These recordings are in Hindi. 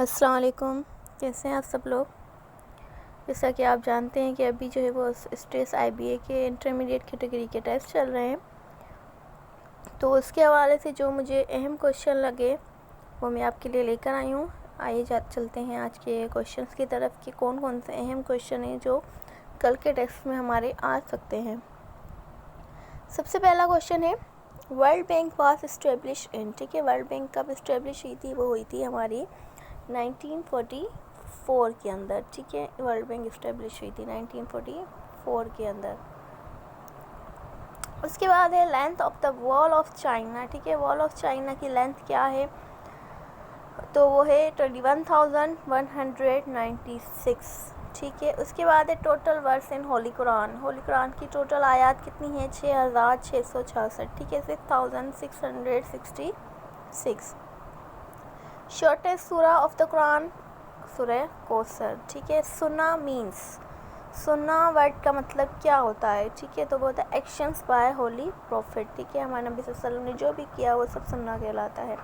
अस्सलाम वालेकुम। कैसे हैं आप सब लोग। जैसा कि आप जानते हैं कि अभी जो है वो स्टेस आईबीए के इंटरमीडिएट कैटेगरी के टेस्ट चल रहे हैं, तो उसके हवाले से जो मुझे अहम क्वेश्चन लगे वो मैं आपके लिए लेकर आई हूँ। आइए चलते हैं आज के क्वेश्चंस की तरफ कि कौन कौन से अहम क्वेश्चन हैं जो कल के टेस्ट में हमारे आ सकते हैं। सबसे पहला क्वेश्चन है, वर्ल्ड बैंक वाज इस्टेब्लिश इन। ठीक है, वर्ल्ड बैंक कब इस्टेब्लिश हुई थी? वो हुई थी हमारी 1944 के अंदर। ठीक है, वर्ल्ड बैंक इस्टेब्लिश हुई थी 1944 के अंदर। उसके बाद है length of the wall of China. ठीक है, वॉल ऑफ चाइना की लेंथ क्या है? तो वो है 21,196। ठीक है, उसके बाद है टोटल वर्स इन होली कुरान। होली कुरान की टोटल आयात कितनी है? 6,666। ठीक है, 6,666। शॉर्टेस्ट सूरा ऑफ द कुरान सूरह कौसर। ठीक है, सुन्ना मीन्स, सुन्ना वर्ड का मतलब क्या होता है? ठीक है, तो वो होता है एक्शंस बाय होली प्रॉफिट। ठीक है, हमारे नबी सल्लल्लाहु अलैहि वसल्लम ने जो भी किया वो सब सुन्ना कहलाता है।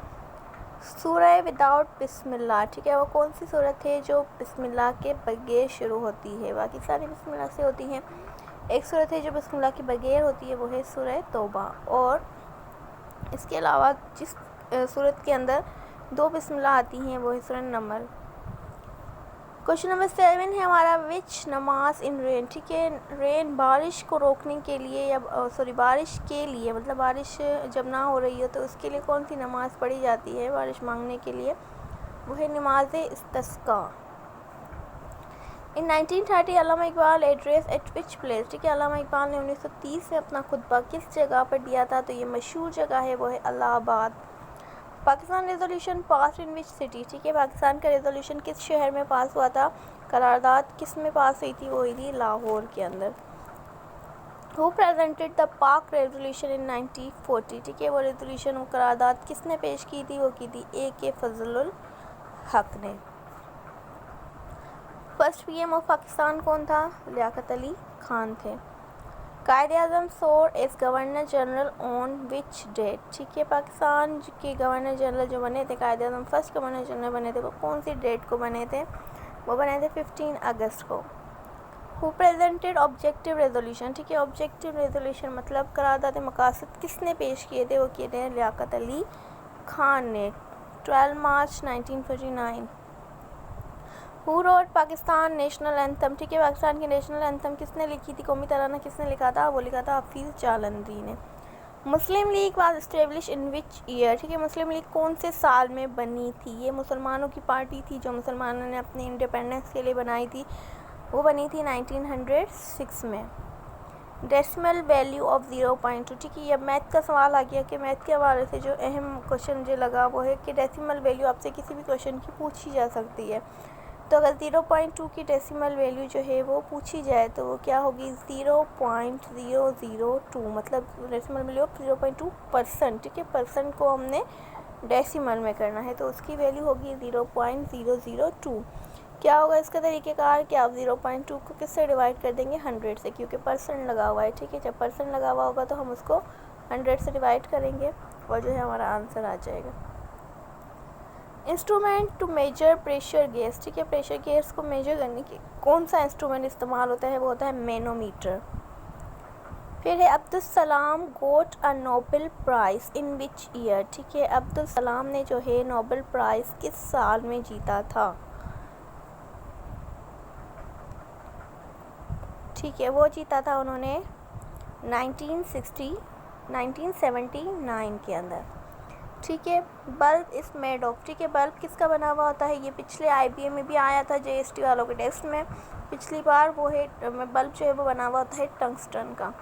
सूरह विदाउट बिस्मिल्लाह। ठीक है, वो कौन सी सूरत है जो बिस्मिल्लाह के बगैर शुरू होती है? बाकी सारी बिस्मिल्लाह से होती हैं, एक सूरत है जो बिस्मिल्लाह के बगैर होती है, वो है सूरह तौबा। और इसके अलावा जिस सूरत के अंदर 2 बिस्मिल्लाह आती हैं वो है सूरह नमल। क्वेश्चन नंबर 7 है हमारा, विच नमाज इन रेन। ठीक है, रेन बारिश को रोकने के लिए या बारिश के लिए, मतलब बारिश जब ना हो रही हो तो उसके लिए कौन सी नमाज़ पढ़ी जाती है बारिश मांगने के लिए? वो है नमाज इस्तिस्का। In 1930 Allama Iqbal address at which place. ठीक है, अल्लामा इकबाल ने 1930 में अपना खुतबा किस जगह पर दिया था? तो ये मशहूर जगह है, वो है Allahabad. Pakistan resolution pass in which city. ठीक है, पाकिस्तान का रेजोल्यूशन किस शहर में पास हुआ था? करारदाद किस में पास हुई थी? वो हुई थी लाहौर के अंदर। हु प्रेजेंटेड द पाक रेजोल्यूशन इन 1940। ठीक है, वो रेजोल्यूशन, वो करारदाद किसने पेश की थी? वो की थी A.K. फजलुल हक ने। फर्स्ट पीएम ऑफ पाकिस्तान कौन था? लियाकत अली खान थे। Quaid e Azam sworn as governor general on which date. ठीक है, पाकिस्तान के गवर्नर जनरल जो बने थे, कायद-ए-आज़म फर्स्ट गवर्नर जनरल बने थे, वो कौन सी डेट को बने थे? वो बने थे 15 अगस्त को। Who presented objective resolution. ठीक है, ऑब्जेक्टिव रेजोल्यूशन मतलब करारदाद मकासद किसने पेश किए थे? वो किए थे लियाकत अली खान ने, 12 मार्च 1949। Who wrote Pakistan national anthem. ठीक है, पाकिस्तान की नेशनल एंथम किसने लिखी थी? कौमी तराना किसने लिखा था? वो लिखा था हफीज़ जालंधरी ने। Muslim League was establish in which year. ठीक है, मुस्लिम लीग कौन से साल में बनी थी? ये मुसलमानों की पार्टी थी जो मुसलमानों ने अपने इंडिपेंडेंस के लिए बनाई थी, वो बनी थी 1906 में। Decimal value of 0.2। ठीक है, अब मैथ का सवाल आ गया कि मैथ के हवाले से जो अहम क्वेश्चन मुझे लगा वो है कि डेसिमल वैल्यू आपसे किसी भी क्वेश्चन की पूछी जा सकती है। तो अगर 0.2 की डेसिमल वैल्यू जो है वो पूछी जाए तो वो क्या होगी? 0.002, मतलब डेसिमल वैल्यू ऑफ 0.2%। ठीक है, परसेंट को हमने डेसिमल में करना है तो उसकी वैल्यू होगी 0.002। क्या होगा इसका तरीक़ेकार कि आप 0.2 को किससे डिवाइड कर देंगे? 100 से, क्योंकि परसेंट लगा हुआ है। ठीक है, जब परसेंट लगा हुआ होगा तो हम उसको 100 से डिवाइड करेंगे और जो है हमारा आंसर आ जाएगा। Instrument to measure pressure gas. ठीक है, प्रेशर गैस को मेजर करने की कौन सा इंस्ट्रूमेंट इस्तेमाल होता है? वो होता है मैनोमीटर। फिर है Abdul Salam got a Nobel prize in which year. ठीक है, अब्दुल सलाम ने जो है नोबेल प्राइज़ किस साल में जीता था? ठीक है, वो जीता था उन्होंने 1979 के अंदर। ठीक है, बल्ब इस मेड ऑफ। ठीक है, बल्ब किसका बना हुआ होता है? ये पिछले आईबीए में भी आया था, जेएसटी वालों के टेस्ट में पिछली बार। वो है बल्ब जो है वो बना हुआ होता है टंगस्टन का।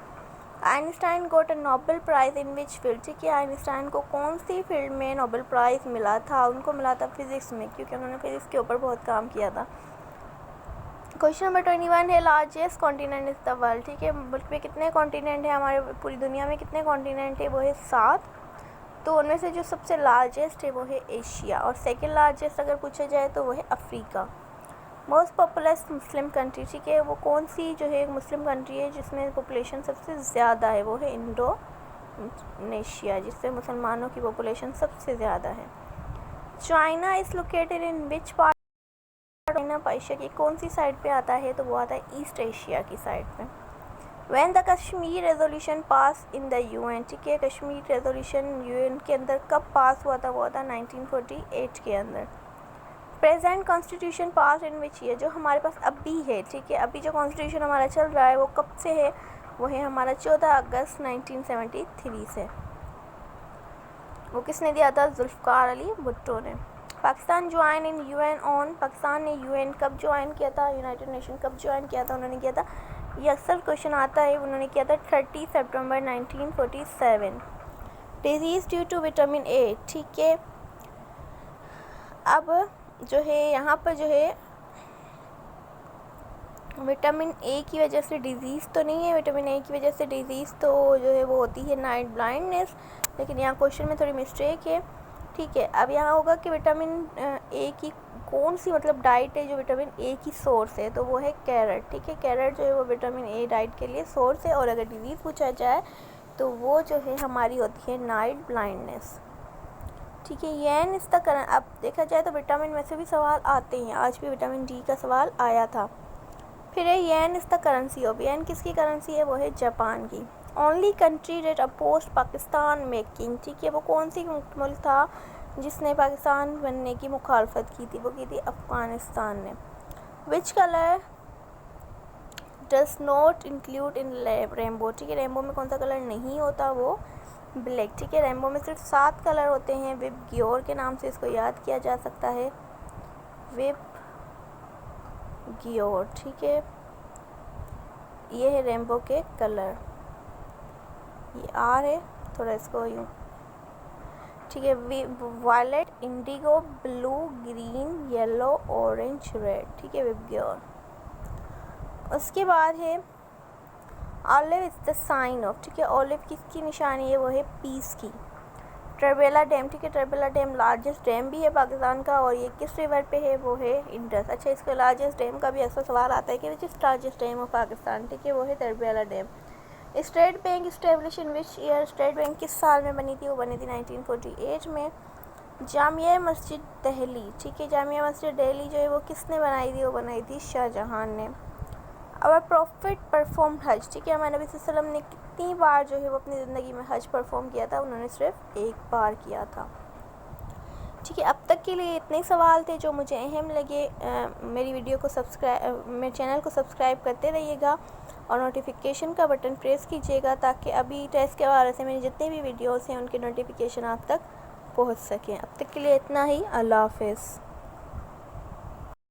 Einstein got a Nobel prize in which field. ठीक है, आइंस्टाइन को कौन सी फील्ड में नोबेल प्राइज़ मिला था? उनको मिला था फिज़िक्स में, क्योंकि उन्होंने फिज़िक्स के ऊपर बहुत काम किया था। क्वेश्चन नंबर 21 है, largest continent is the world. ठीक है, मुल्क में कितने कॉन्टिनेंट हैं? हमारे पूरी दुनिया में कितने कॉन्टिनेंट है? वो है 7। तो उनमें से जो सबसे लार्जेस्ट है वो है एशिया, और सेकंड लार्जेस्ट अगर पूछा जाए तो वो है Africa. Most populous Muslim country. ठीक है, वो कौन सी जो है मुस्लिम कंट्री है जिसमें पॉपुलेशन सबसे ज़्यादा है? वो है इंडोनेशिया, जिससे मुसलमानों की पॉपुलेशन सबसे ज़्यादा है। China is located in which part? China Asia की कौन सी साइड पे आता है? तो वो आता है ईस्ट एशिया की साइड पे। When the Kashmir resolution pass in the UN, ठीक है, कश्मीर रेजोल्यूशन UN के अंदर कब पास हुआ था? वो था 1948 के अंदर। Present constitution pass in which year? जो हमारे पास अभी है, ठीक है, अभी जो कॉन्स्टिट्यूशन हमारा चल रहा है वो कब से है? वो है हमारा 14 अगस्त 1973 से। वो किसने दिया था? जुल्फ़िकार अली भुट्टो ने। Pakistan join in UN on? Pakistan ने UN कब ज्वाइन किया था? यूनाइटेड नेशन कब ज्वाइन किया था? उन्होंने किया था, ये अक्सर क्वेश्चन आता है, उन्होंने किया था 30 सितंबर 1947। Disease due to vitamin A, ठीक है। अब जो है यहाँ पर जो है विटामिन ए की वजह से डिज़ीज़ तो नहीं है, विटामिन ए की वजह से डिज़ीज़ तो जो है वो होती है नाइट ब्लाइंडनेस, लेकिन यहाँ क्वेश्चन में थोड़ी मिस्टेक है, ठीक है। अब यहाँ होगा कि विटामिन ए की कौन सी मतलब डाइट है जो विटामिन ए की सोर्स है? तो वो है कैरेट, ठीक है। कैरेट जो है वो विटामिन ए डाइट के लिए सोर्स है। और अगर डिजीज़ पूछा जाए तो वो जो है हमारी होती है नाइट ब्लाइंडनेस, ठीक है। येन इस तक अब देखा जाए तो विटामिन में से भी सवाल आते हैं, आज भी विटामिन डी का सवाल आया था। फिर है yen is the currency of? Yen किसकी करेंसी है? वो है जापान की। Only country that oppose Pakistan making, ठीक है, वो कौन सी मुल्क था जिसने पाकिस्तान बनने की मुखालफत की थी? वो की थी अफ़गानिस्तान ने। Which colour does not include in rainbow, ठीक है, रेनबो में कौन सा कलर नहीं होता? वो ब्लैक, ठीक है। रेनबो में सिर्फ 7 कलर होते हैं। विब ग्योर के नाम से इसको याद किया जा सकता है, विब ग्योर, ठीक है। ये है रेनबो के कलर, ये आर है, थोड़ा इसको यूँ, ठीक है। Violet, indigo, blue, green, yellow, orange, red, ठीक है, विब ग्योर। उसके बाद है olive is the sign of, ठीक है, ऑलिव किसकी निशानी है? वो है पीस की। टर्बेला डैम, ठीक है, टर्बेला डैम लार्जेस्ट डैम भी है पाकिस्तान का, और ये किस रिवर पे है? वो है इंडस। अच्छा, इसके लार्जेस्ट डैम का भी ऐसा सवाल आता है कि which is largest dam of Pakistan, ठीक है, वो है Tarbela dam. State bank establish in which year? State bank किस साल में बनी थी? वो बनी थी 1948 में। जामिया मस्जिद दिल्ली, ठीक है, जामिया मस्जिद दिल्ली जो है वो किसने बनाई थी? वो बनाई थी शाहजहां ने। अवर प्रॉफिट परफॉर्म हज, ठीक है, हमारे नबी सल्लल्लाहु अलैहि वसल्लम ने कितनी बार जो है वो अपनी ज़िंदगी में हज परफॉर्म किया था? उन्होंने सिर्फ एक बार किया था, ठीक है। अब तक के लिए इतने सवाल थे जो मुझे अहम लगे। मेरी वीडियो को मेरे चैनल को सब्सक्राइब करते रहिएगा और नोटिफिकेशन का बटन प्रेस कीजिएगा ताकि अभी टेस्ट के हवाले से मेरी जितनी भी वीडियोस हैं उनके नोटिफिकेशन आप तक पहुंच सकें। अब तक के लिए इतना ही। अल्लाह हाफ़िज़।